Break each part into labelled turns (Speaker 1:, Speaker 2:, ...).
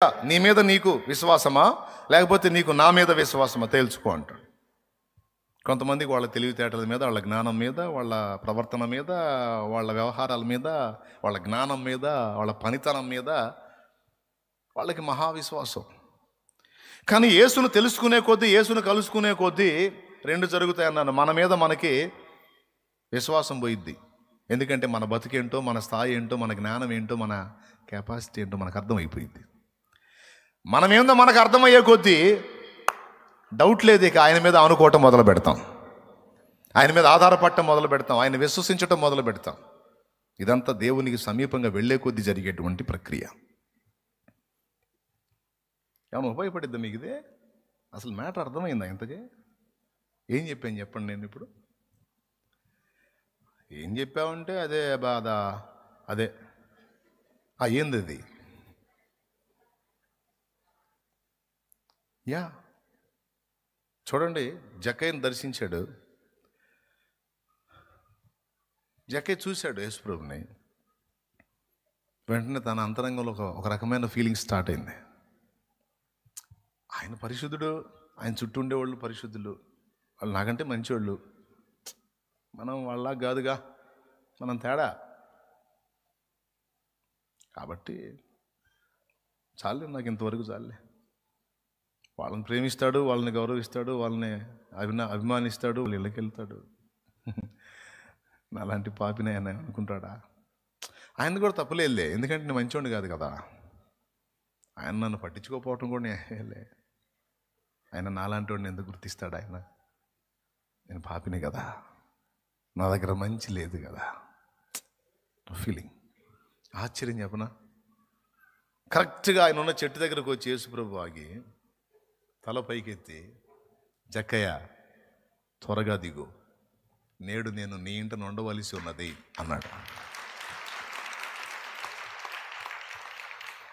Speaker 1: నీ మీద నీకు విశ్వాసమా, లేకపోతే నీకు నా మీద విశ్వాసమా తేల్చుకో అంటాడు. కొంతమందికి వాళ్ళ తెలివితేటల మీద, వాళ్ళ జ్ఞానం మీద, వాళ్ళ ప్రవర్తన మీద, వాళ్ళ వ్యవహారాల మీద, వాళ్ళ జ్ఞానం మీద, వాళ్ళ పనితనం మీద వాళ్ళకి మహావిశ్వాసం. కానీ యేసును తెలుసుకునే కొద్దీ, యేసును కలుసుకునే కొద్దీ రెండు జరుగుతాయి అన్నాను. మన మీద మనకి విశ్వాసం పోయిద్ది. ఎందుకంటే మన బతికేంటో, మన స్థాయి ఏంటో, మన జ్ఞానం ఏంటో, మన కెపాసిటీ ఏంటో మనకు అర్థమైపోయింది. మనమేందో మనకు అర్థమయ్యే కొద్దీ డౌట్ లేదు, ఇక ఆయన మీద అనుకోవటం మొదలు పెడతాం, ఆయన మీద ఆధారపడటం మొదలు పెడతాం, ఆయన విశ్వసించటం మొదలు పెడతాం. ఇదంతా దేవునికి సమీపంగా వెళ్ళే కొద్దీ జరిగేటువంటి ప్రక్రియ. ఏమన్నా ఉపయోగపడిద్దా మీకు ఇదే? అసలు మ్యాటర్ అర్థమైందా ఇంతకీ? ఏం చెప్పాను చెప్పండి. నేను ఇప్పుడు ఏం చెప్పావంటే అదే బాధ, అదే ఏంది అది? చూడండి, జక్కయ్యను దర్శించాడు. జక్కయ్య చూశాడు యేసుప్రభుని. వెంటనే తన అంతరంగంలో ఒక రకమైన ఫీలింగ్ స్టార్ట్ అయింది. ఆయన పరిశుద్ధుడు, ఆయన చుట్టూ ఉండేవాళ్ళు పరిశుద్ధులు, వాళ్ళు నాకంటే మంచివాళ్ళు, మనం వాళ్ళ కాదుగా, మనం తేడా. కాబట్టి చాలే, నాకు ఇంతవరకు చాలే. వాళ్ళని ప్రేమిస్తాడు, వాళ్ళని గౌరవిస్తాడు, వాళ్ళని అభిమానిస్తాడు, వాళ్ళ ఇళ్ళకి వెళ్తాడు. నాలాంటి పాపినే ఆయన అనుకుంటాడా? ఆయన కూడా తప్పులేదులే, ఎందుకంటే నేను మంచివాడిని కాదు కదా. ఆయన నన్ను పట్టించుకోకపోవటం కూడా నేలే. ఆయన నాలాంటి వాడిని ఎందుకు గుర్తిస్తాడు? ఆయన నేను పాపిని కదా, నా దగ్గర మంచి లేదు కదా. ఫీలింగ్ ఆశ్చర్యం చెప్పనా? కరెక్ట్గా ఆయన ఉన్న చెట్టు దగ్గరకు వచ్చి యేసుప్రభు ఆగి తల పైకెత్తి, జక్కయ్య త్వరగా దిగు, నేడు నేను నీ ఇంట ఉండవలసి ఉన్నది అన్నాడు.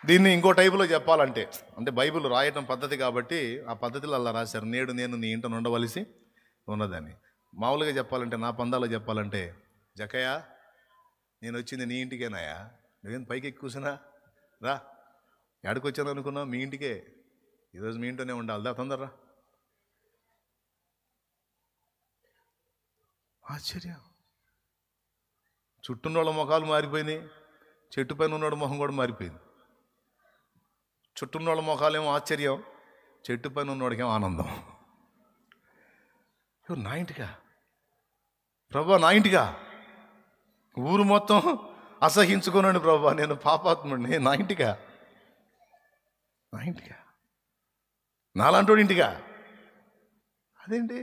Speaker 1: దీన్ని ఇంకో టైపులో చెప్పాలంటే, అంటే బైబిల్ రాయటం పద్ధతి కాబట్టి ఆ పద్ధతిలో అలా రాశారు, నేడు నేను నీ ఇంట ఉండవలసి ఉన్నదని. మామూలుగా చెప్పాలంటే, నా పందాలో చెప్పాలంటే, జక్కయ్య నేను వచ్చింది నీ ఇంటికేనాయా, నువ్వేం పైకి ఎక్కువసినా రా, ఎక్కడికి వచ్చాను అనుకున్నావు? మీ ఇంటికే, ఈరోజు మీ ఇంట్లోనే ఉండాలి, దా తొందరరా. ఆశ్చర్యం. చుట్టూన్న వాళ్ళ ముఖాలు మారిపోయినాయి, చెట్టు పైన ఉన్నవాడు ముఖం కూడా మారిపోయింది. చుట్టూన్న వాళ్ళ ముఖాలేమో ఆశ్చర్యం, చెట్టు పైన ఉన్నవాడికేమో ఆనందం. నా ఇంటిగా ప్రభా, నా ఇంటిగా, ఊరు మొత్తం అసహించుకున్నాను ప్రభా, నేను పాపాత్ముడిని, నా ఇంటిగా, నా ఇంటిగా, నాలాంటోడి ఇంటిగా. అదేంటి,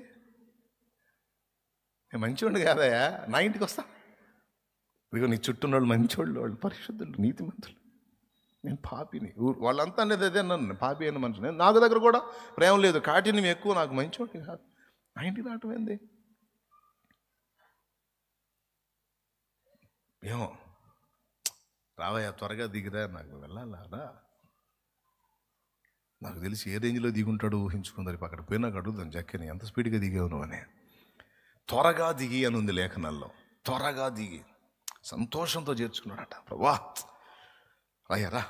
Speaker 1: నేను మంచివాడిని కాదయా, నా ఇంటికి వస్తా. ఇదిగో నీ చుట్టూ వాళ్ళు మంచివాళ్ళు, వాళ్ళు పరిశుద్ధులు, నీతిమంతులు, నేను పాపిని. వాళ్ళంతా అనేది అదే నన్ను పాపి అయిన మనిషి. నేను నాకు దగ్గర కూడా ప్రేమ లేదు, కాఠిన్యం ఎక్కువ, నాకు మంచివాడిని కాదు, నా ఇంటికి రావటం ఏంది? ఏమో రావయ్యా, త్వరగా దిగిరా, నాకు వెళ్ళాలా. నాకు తెలిసి ఏ రేంజ్లో దిగుంటాడు ఊహించుకుందరు. అక్కడ పోయి నాకు అడుగుతాను, జక్కని ఎంత స్పీడ్గా దిగావు నువ్వు అని. త్వరగా దిగి అని ఉంది లేఖనాల్లో. త్వరగా దిగి సంతోషంతో చేర్చుకున్నాడట. ప్రభా అయ్యారా.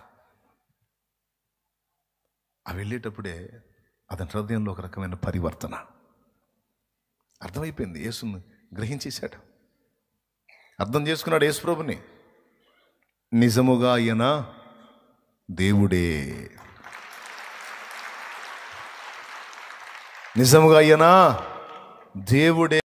Speaker 1: ఆ వెళ్ళేటప్పుడే అతని హృదయంలో ఒక రకమైన పరివర్తన అర్థమైపోయింది. యేసుని గ్రహించేశాడు, అర్థం చేసుకున్నాడు యేసుప్రభుని. నిజముగా ఆయన దేవుడే, నిజముగా ఆయన దేవుడే.